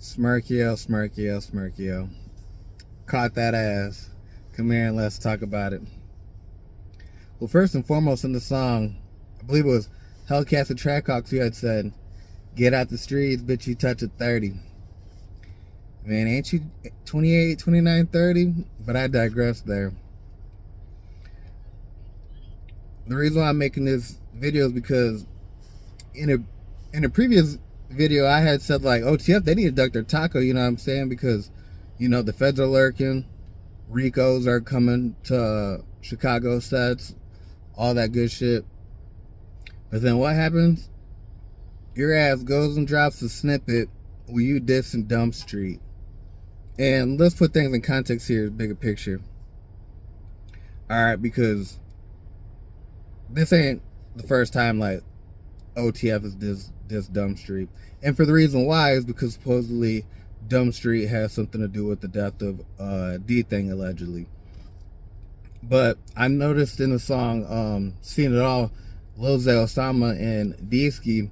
Smirkio, Smirkio, Smirkio. Caught that ass. Come here and let's talk about it. Well, first and foremost in the song, I believe it was Hellcats and Trackhawks who had said, "Get out the streets, bitch, you touch a 30. Man, ain't you 28, 29, 30? But I digress there. The reason why I'm making this video is because in a previous video I had said like OTF, they need to duck their taco, you know what I'm saying? Because, you know, the feds are lurking, Ricos are coming to Chicago sets, all that good shit. But then what happens? Your ass goes and drops a snippet where you dissing Dump Street. And let's put things in context here, bigger picture. Alright, because this ain't the first time like OTF is this Dump Street. And for the reason why is because supposedly Dump Street has something to do with the death of D-Thing allegedly. But I noticed in the song Seen It All, Lil Zay Osama and D-Ski,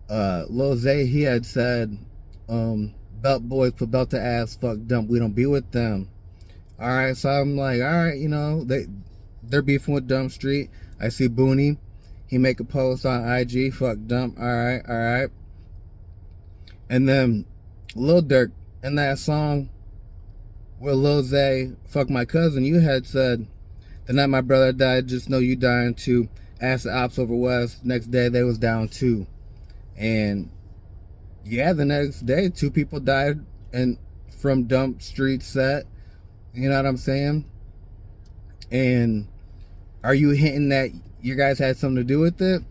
Lil Zay, he had said belt boys put belt to ass, fuck dump, we don't be with them. Alright, so I'm like, alright, you know, they're beefing with Dump Street. I see Booney, he make a post on IG, fuck dump, alright. And then Lil Durk in that song with Lil Zay, fuck my cousin, you had said, the night my brother died, just know you dying too. Asked the ops over west, next day they was down too. And yeah, the next day 2 people died and from Dump Street set, you know what I'm saying? And are you hinting that you guys had something to do with it?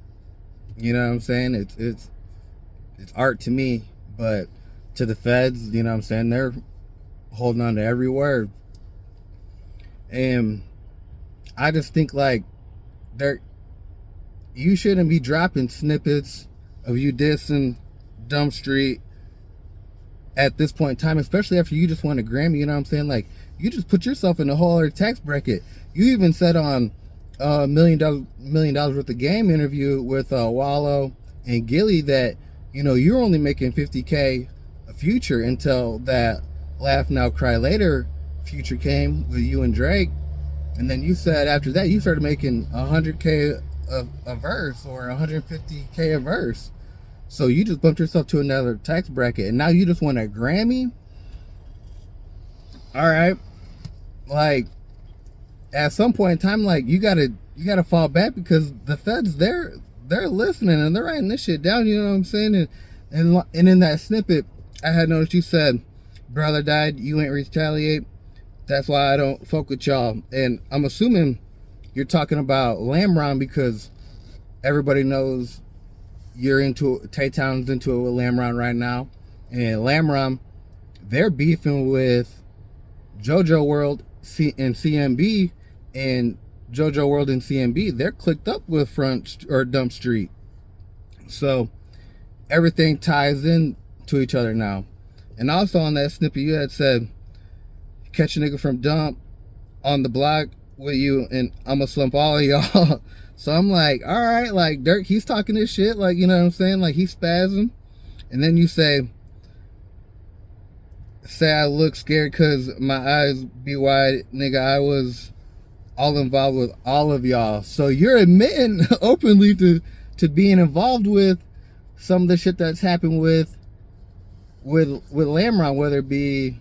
You know what I'm saying? It's art to me, but to the feds, you know what I'm saying, they're holding on to every word. And I just think like you shouldn't be dropping snippets of you dissing Dump Street at this point in time, especially after you just won a Grammy, you know what I'm saying? Like, you just put yourself in a whole other tax bracket. You even said on $1 million worth of game interview with Wallow and Gilly that, you know, you're only making 50K a future until that Laugh Now Cry Later future came with you and Drake. And then you said after that you started making 100K a verse or 150K a verse. So you just bumped yourself to another tax bracket, and now you just won a Grammy. All right, like at some point in time, like you gotta fall back because the feds they're listening and they're writing this shit down. You know what I'm saying? And in that snippet, I had noticed you said, "Brother died, you ain't retaliate. That's why I don't fuck with y'all." And I'm assuming you're talking about Lamron because everybody knows you're into Tay-Town's into it with Lamron right now, and Lamron, they're beefing with JoJo World and CMB, and JoJo World and CMB, they're clicked up with Front or Dump Street, so everything ties in to each other now. And also on that snippet, you had said, "Catch a nigga from Dump on the block with you, and I'ma slump all of y'all." So I'm like, all right, like Durk, he's talking this shit, like, you know what I'm saying? Like he's spazzing. And then you say I look scared because my eyes be wide. Nigga, I was all involved with all of y'all. So you're admitting openly to being involved with some of the shit that's happened with Lamron, whether it be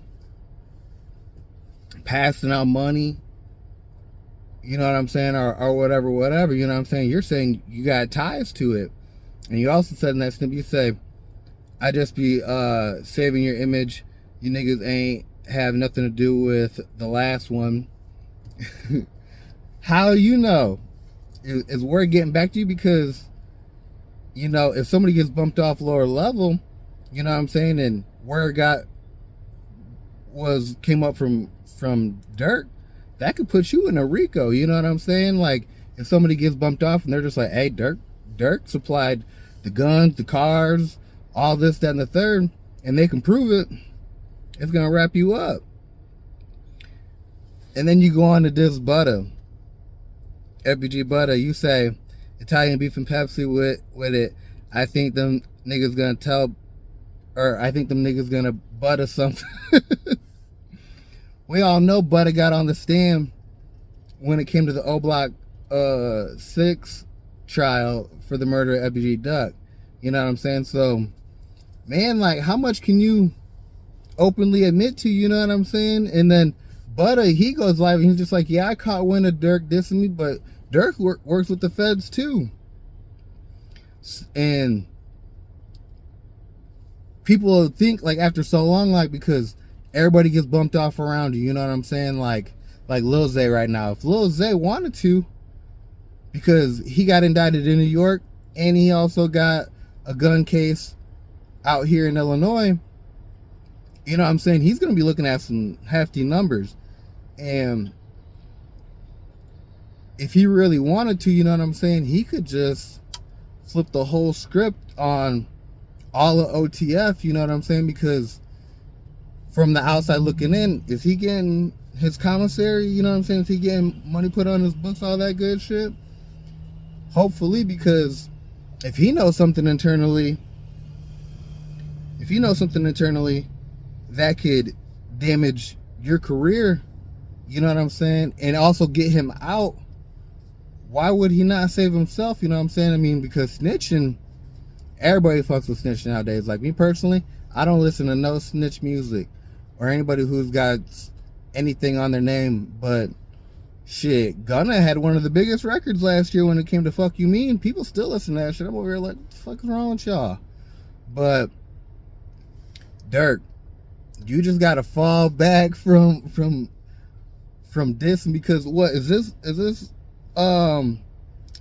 passing out money, you know what I'm saying, or whatever, you know what I'm saying? You're saying you got ties to it. And you also said in that snippet, you say, "I just be saving your image. You niggas ain't have nothing to do with the last one." How you know? Is word getting back to you? Because, you know, if somebody gets bumped off lower level, you know what I'm saying, and word came up from Durk, that could put you in a RICO, you know what I'm saying? Like, if somebody gets bumped off and they're just like, "Hey, Durk supplied the guns, the cars, all this, that, and the third," and they can prove it, it's gonna wrap you up. And then you go on to this Butter, FBG Butter, you say, "Italian beef and Pepsi with it. I think them niggas gonna tell or I think them niggas gonna butter something. We all know Butter got on the stand when it came to the O Block 6 trial for the murder of FBG Duck. You know what I'm saying? So, man, like, how much can you openly admit to? You know what I'm saying? And then Butter, he goes live and he's just like, yeah, I caught wind of Durk dissing me, but Durk works with the feds too. And people think, like, after so long, like, because everybody gets bumped off around you, you know what I'm saying? Like Lil Zay right now. If Lil Zay wanted to, because he got indicted in New York and he also got a gun case out here in Illinois, you know what I'm saying? He's going to be looking at some hefty numbers. And if he really wanted to, you know what I'm saying, he could just flip the whole script on all of OTF, you know what I'm saying? Because from the outside looking in, is he getting his commissary, you know what I'm saying? Is he getting money put on his books, all that good shit? Hopefully, because if he knows something internally, that could damage your career, you know what I'm saying, and also get him out, why would he not save himself, you know what I'm saying? I mean, because snitching, everybody fucks with snitch nowadays. Like me personally, I don't listen to no snitch music or anybody who's got anything on their name, but shit, Gunna had one of the biggest records last year when it came to Fuck You Mean. People still listen to that shit. I'm over here like, what the fuck is wrong with y'all? But Durk, you just gotta fall back from dissing, because what is this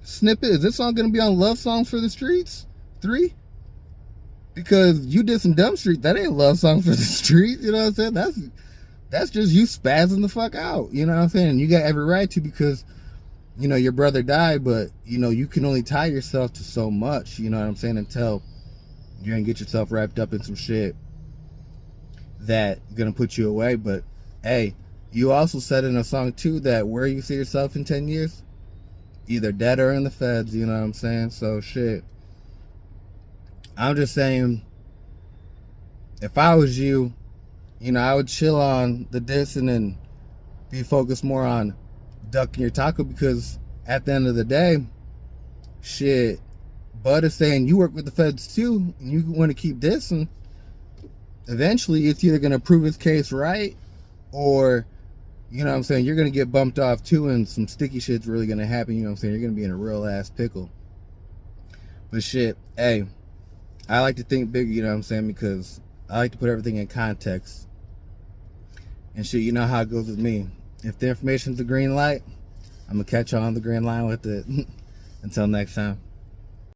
snippet, is this song gonna be on Love Songs for the Streets 3? Because you did some Dumb Street, that ain't Love Songs for the Streets, you know what I'm saying? That's just you spazzing the fuck out, you know what I'm saying? And you got every right to, because, you know, your brother died, but, you know, you can only tie yourself to so much, you know what I'm saying, until you're gonna get yourself wrapped up in some shit that gonna put you away. But hey, you also said in a song too that where you see yourself in 10 years, either dead or in the feds, you know what I'm saying? So shit, I'm just saying, if I was you, you know, I would chill on the dissing and be focused more on ducking your taco, because at the end of the day, shit, Bud is saying you work with the feds too, and you want to keep dissing. Eventually, it's either going to prove his case right, or, you know what I'm saying, you're going to get bumped off too, and some sticky shit's really going to happen, you know what I'm saying? You're going to be in a real ass pickle. But shit, hey, I like to think big, you know what I'm saying, because I like to put everything in context. And shit, you know how it goes with me. If the information's a green light, I'm going to catch you on the green line with it. Until next time.